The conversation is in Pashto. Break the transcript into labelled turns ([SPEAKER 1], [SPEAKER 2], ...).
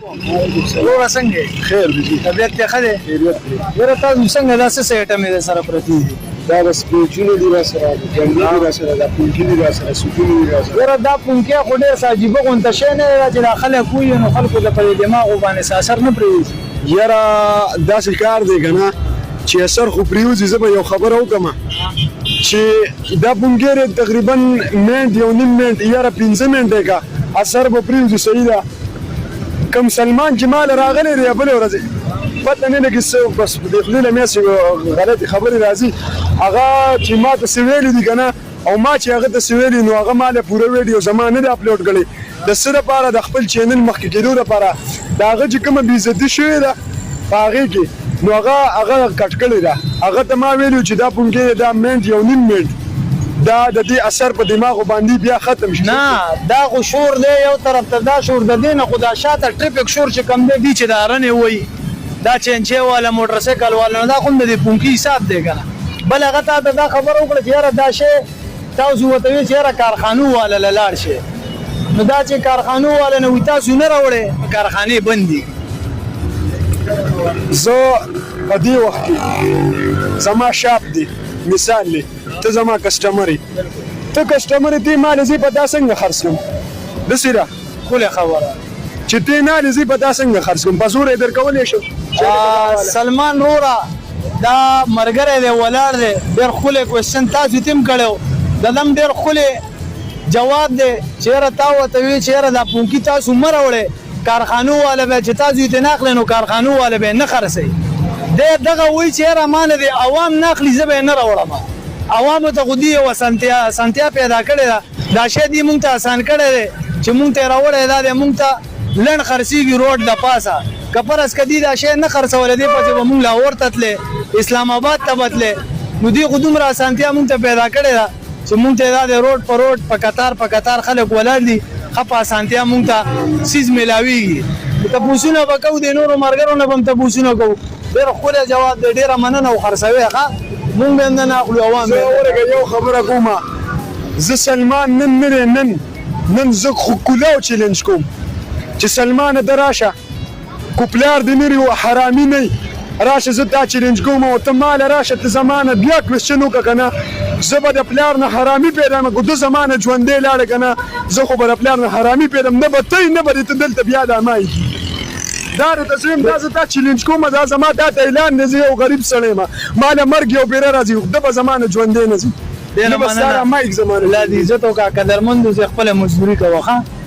[SPEAKER 1] وروره څنګه
[SPEAKER 2] خیر دی
[SPEAKER 1] طبیعت ته ښه دی
[SPEAKER 2] خیریت دی
[SPEAKER 1] یاره تاسو څنګه دا څه ایټم یې سره پرتی دي
[SPEAKER 2] دا بس پیجونه دي را سره جنګي دي را سره دا پونکي دي را سره سکون دي را سره
[SPEAKER 1] یاره دا پونکي خو ډېر عجیبه غونته شی نه دی چې دا خلک وایي نو خلکو د په دماغو باندې اثر نه پرېږدي
[SPEAKER 2] یاره داسې کار دی که نه چې اثر خو پرېوځي زه به یو خبره وکړم چې دا پونکي تقریبا منټ یو نیم منټ یاره 5 منټه کا اثر به پرېوځي صحیح ده کم سلمان چې مال راغلی دی بلې ورځې پته نه لګي څه بس د خپلې له مې غلطي خبرې راځي هغه چې ما ته څه ویلي دي که نه او ما چې هغه ته څه ویلي نو هغه ما له پوره ویډیو زما نه دی اپلوډ کړی د څه دپاره د خپل چینل مخکې کېدو دپاره د هغه چې کومه بېعزتي شوې ده په هغې کې نو هغه کټ کړې ده هغه ته ما ویلي چې دا پونکې دا منټ یو نیم منټ دا د دې اثر په دماغو باندې بیا ختم شي
[SPEAKER 1] نه دا خو شور دی یو طرف ته دا شور د دې نه خو دا شاته ټریفک شور چې کم دی چې دا رنې وایي دا چینچې والا موټر سایکل والا دا خو د پونکي حساب دی که نه بل هغه ته دا خبره وکړه چې یاره دا شی تاسو ورته وایي چې یاره کارخانو والا له لاړ شي نو دا چې کارخانو والا نه وي تاسو نه راوړئ کارخانې بند دي
[SPEAKER 2] زه په دې وخت کې زما شاپ دی مثال دی ته زما کسټمر یې ته کسټمر یې ته ما له زه په دا څنګه خرڅ کړم داسې ده
[SPEAKER 1] ښکلې خبره
[SPEAKER 2] چې ته نه له زه په دا څنګه خرڅ کړم په زور یې درکولی شم
[SPEAKER 1] سلمان روره دا ملګری دی ولاړ دی ډېر ښکلی کوېسچن تاسو یې هم کړی و د دم ډېر ښکلی جواب دی چې یاره تا ورته وایي چې یاره دا پونکي تاسو مه راوړئ کارخانو والا به چې تاسو یې نه اخلئ نو کارخانو والا به یې نه خرڅوي دی دغه وایي چې یاره ما نه دی عوام نه اخلي زه به یې نه راوړم عوامو ته خو دې یوه اسانتیا پیدا کړې ده دا شی دې مونږ ته اسان کړی دی چې مونږ ته یې راوړی دا دی مونږ ته لنډ خرڅېږي روډ د پاسه که فرض که دې دا شی نه خرڅولی دې پسې به مونږ لاهور ته تللی اسلام آباد ته به تللی نو دې خو دومره اسانتیا مونږ ته پیدا کړې ده چې مونږ ته دا دی روډ په روډ په کتار خلک ولاړ دي ښه په اسانتیا مونږ ته څیز میلاویږي تپوسونه به کوو د نورو ملګرو نه به هم تپوسونه کوو ډېر ښکلی جواب دی ډېره مننه او خرڅوی ښه مونږ به هم نه اخلو عوام
[SPEAKER 2] زه ورګه یو خبره کوم زه سلمان نن نه دی نن زه خو کلاو چیلنج کوم چې سلمانه ته راشه کوپلار دې نه وي حرامي نه راشه زه دا چیلنج کوم او ته ماله راشه ته زما نه بیا کوېسچن وکړه که نه زه به د پلار نه حرامي پیدا م که ده زما نه ژوندی لاړه که نه زه خو به د پلار نه حرامي پیدم نه به تی نه به دې ته دلته بیا دا ما دا درته زه یم دا زه تا چیلنج کوم دا زما دا ته اعلان دی زه یو غریب سړی یم ما له مرګ یو بیره راځي ده به زما نه ژوندی نه ځي
[SPEAKER 1] ډېره مننه الله دې عزت وکړه قدرمندو زه خپله مزدوري کوه ښه